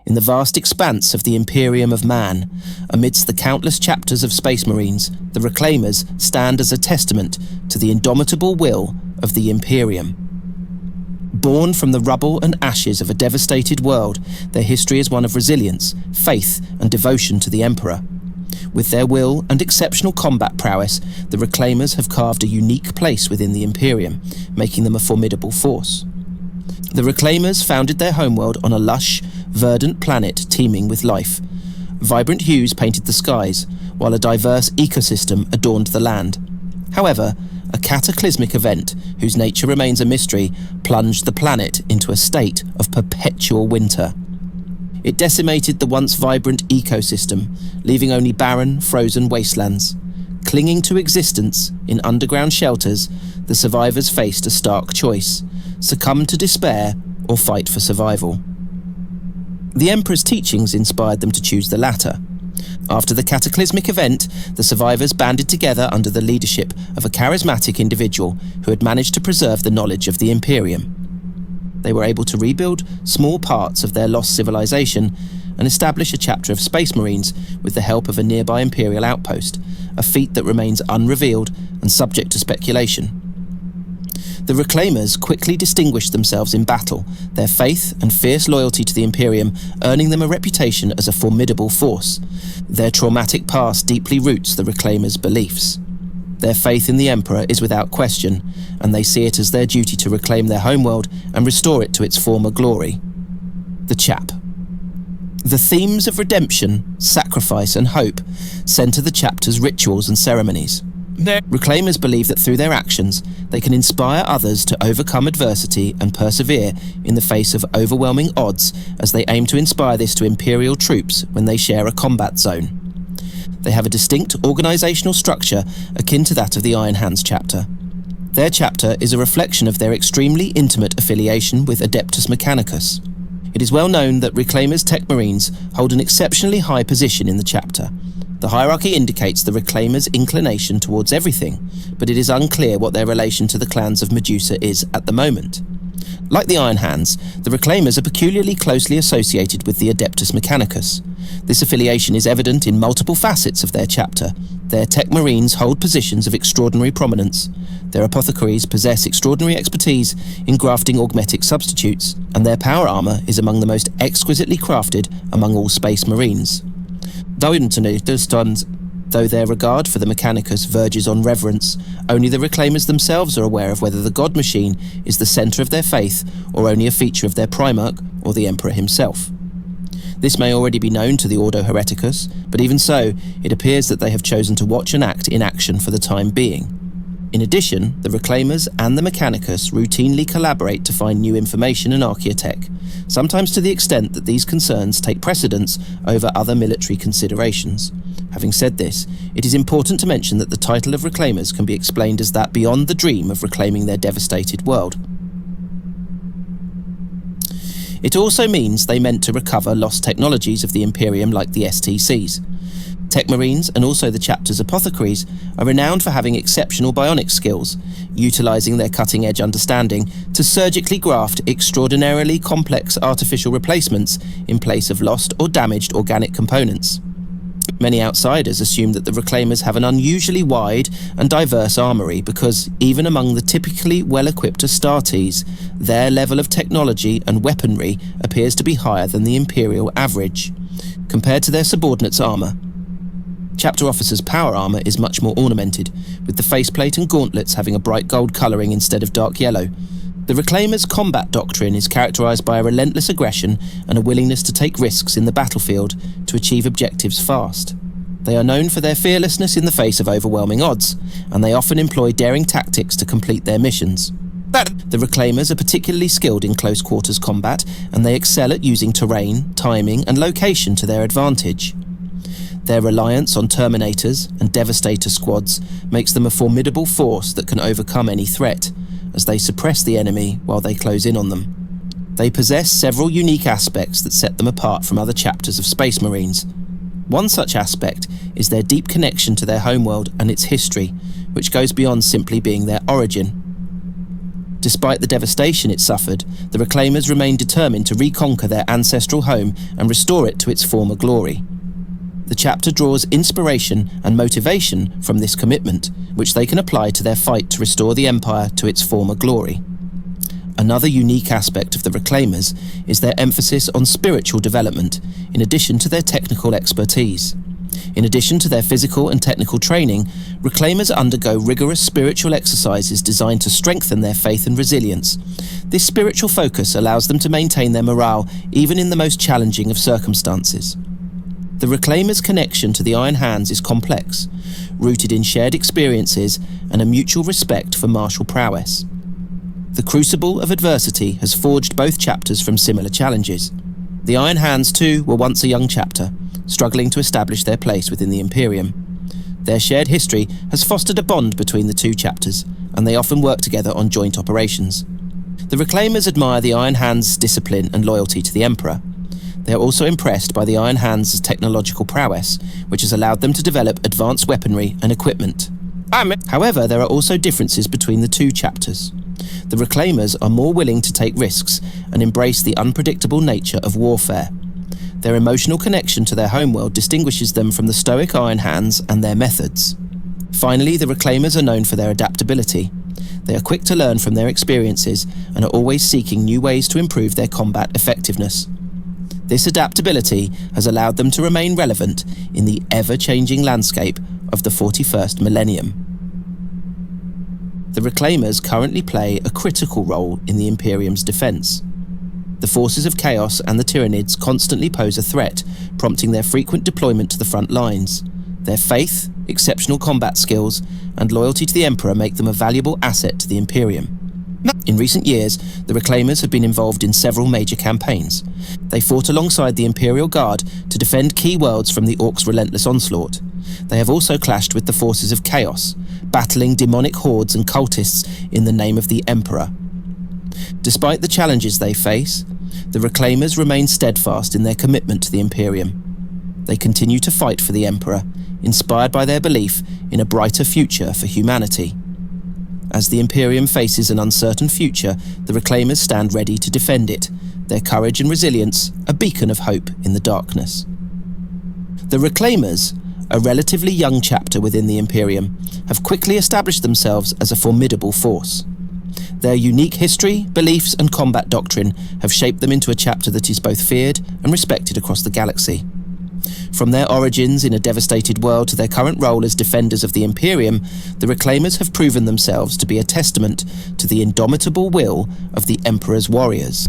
In the vast expanse of the Imperium of Man, amidst the countless chapters of Space Marines, the Reclaimers stand as a testament to the indomitable will of the Imperium. Born from the rubble and ashes of a devastated world, their history is one of resilience, faith, and devotion to the Emperor. With their will and exceptional combat prowess, the Reclaimers have carved a unique place within the Imperium, making them a formidable force. The Reclaimers founded their homeworld on a lush, verdant planet teeming with life. Vibrant hues painted the skies, while a diverse ecosystem adorned the land. However, a cataclysmic event, whose nature remains a mystery, plunged the planet into a state of perpetual winter. It decimated the once vibrant ecosystem, leaving only barren, frozen wastelands. Clinging to existence in underground shelters, the survivors faced a stark choice: succumb to despair or fight for survival. The Emperor's teachings inspired them to choose the latter. After the cataclysmic event, the survivors banded together under the leadership of a charismatic individual who had managed to preserve the knowledge of the Imperium. They were able to rebuild small parts of their lost civilization and establish a chapter of Space Marines with the help of a nearby Imperial outpost, a feat that remains unrevealed and subject to speculation. The Reclaimers quickly distinguished themselves in battle, their faith and fierce loyalty to the Imperium earning them a reputation as a formidable force. Their traumatic past deeply roots the Reclaimers' beliefs. Their faith in the Emperor is without question, and they see it as their duty to reclaim their homeworld and restore it to its former glory. The chap. The themes of redemption, sacrifice and hope centre the chapter's rituals and ceremonies. Reclaimers believe that through their actions, they can inspire others to overcome adversity and persevere in the face of overwhelming odds, as they aim to inspire this to Imperial troops when they share a combat zone. They have a distinct organisational structure akin to that of the Iron Hands chapter. Their chapter is a reflection of their extremely intimate affiliation with Adeptus Mechanicus. It is well known that Reclaimers Tech Marines hold an exceptionally high position in the chapter. The hierarchy indicates the Reclaimers' inclination towards everything, but it is unclear what their relation to the clans of Medusa is at the moment. Like the Iron Hands, the Reclaimers are peculiarly closely associated with the Adeptus Mechanicus. This affiliation is evident in multiple facets of their chapter. Their Tech Marines hold positions of extraordinary prominence. Their apothecaries possess extraordinary expertise in grafting augmetic substitutes, and their power armour is among the most exquisitely crafted among all Space Marines. Though their regard for the Mechanicus verges on reverence, only the Reclaimers themselves are aware of whether the God Machine is the centre of their faith or only a feature of their Primarch or the Emperor himself. This may already be known to the Ordo Hereticus, but even so, it appears that they have chosen to watch and act in action for the time being. In addition, the Reclaimers and the Mechanicus routinely collaborate to find new information and archaeotech, sometimes to the extent that these concerns take precedence over other military considerations. Having said this, it is important to mention that the title of Reclaimers can be explained as that beyond the dream of reclaiming their devastated world. It also means they meant to recover lost technologies of the Imperium like the STCs. Tech Marines and also the chapter's apothecaries are renowned for having exceptional bionic skills, utilising their cutting-edge understanding to surgically graft extraordinarily complex artificial replacements in place of lost or damaged organic components. Many outsiders assume that the Reclaimers have an unusually wide and diverse armoury because, even among the typically well-equipped Astartes, their level of technology and weaponry appears to be higher than the Imperial average. Compared to their subordinates' armour, Chapter Officers' power armour is much more ornamented, with the faceplate and gauntlets having a bright gold colouring instead of dark yellow. The Reclaimers' combat doctrine is characterised by a relentless aggression and a willingness to take risks in the battlefield to achieve objectives fast. They are known for their fearlessness in the face of overwhelming odds, and they often employ daring tactics to complete their missions. The Reclaimers are particularly skilled in close quarters combat, and they excel at using terrain, timing and location to their advantage. Their reliance on Terminators and Devastator squads makes them a formidable force that can overcome any threat, as they suppress the enemy while they close in on them. They possess several unique aspects that set them apart from other chapters of Space Marines. One such aspect is their deep connection to their homeworld and its history, which goes beyond simply being their origin. Despite the devastation it suffered, the Reclaimers remained determined to reconquer their ancestral home and restore it to its former glory. The chapter draws inspiration and motivation from this commitment, which they can apply to their fight to restore the Empire to its former glory. Another unique aspect of the Reclaimers is their emphasis on spiritual development, in addition to their technical expertise. In addition to their physical and technical training, Reclaimers undergo rigorous spiritual exercises designed to strengthen their faith and resilience. This spiritual focus allows them to maintain their morale even in the most challenging of circumstances. The Reclaimers' connection to the Iron Hands is complex, rooted in shared experiences and a mutual respect for martial prowess. The crucible of adversity has forged both chapters from similar challenges. The Iron Hands, too, were once a young chapter, struggling to establish their place within the Imperium. Their shared history has fostered a bond between the two chapters, and they often work together on joint operations. The Reclaimers admire the Iron Hands' discipline and loyalty to the Emperor. They are also impressed by the Iron Hands' technological prowess, which has allowed them to develop advanced weaponry and equipment. However, there are also differences between the two chapters. The Reclaimers are more willing to take risks and embrace the unpredictable nature of warfare. Their emotional connection to their homeworld distinguishes them from the stoic Iron Hands and their methods. Finally, the Reclaimers are known for their adaptability. They are quick to learn from their experiences and are always seeking new ways to improve their combat effectiveness. This adaptability has allowed them to remain relevant in the ever-changing landscape of the 41st millennium. The Reclaimers currently play a critical role in the Imperium's defense. The forces of chaos and the Tyranids constantly pose a threat, prompting their frequent deployment to the front lines. Their faith, exceptional combat skills, and loyalty to the Emperor make them a valuable asset to the Imperium. In recent years, the Reclaimers have been involved in several major campaigns. They fought alongside the Imperial Guard to defend key worlds from the Orcs' relentless onslaught. They have also clashed with the forces of chaos, battling demonic hordes and cultists in the name of the Emperor. Despite the challenges they face, the Reclaimers remain steadfast in their commitment to the Imperium. They continue to fight for the Emperor, inspired by their belief in a brighter future for humanity. As the Imperium faces an uncertain future, the Reclaimers stand ready to defend it, their courage and resilience a beacon of hope in the darkness. The Reclaimers, a relatively young chapter within the Imperium, have quickly established themselves as a formidable force. Their unique history, beliefs and combat doctrine have shaped them into a chapter that is both feared and respected across the galaxy. From their origins in a devastated world to their current role as defenders of the Imperium, the Reclaimers have proven themselves to be a testament to the indomitable will of the Emperor's warriors.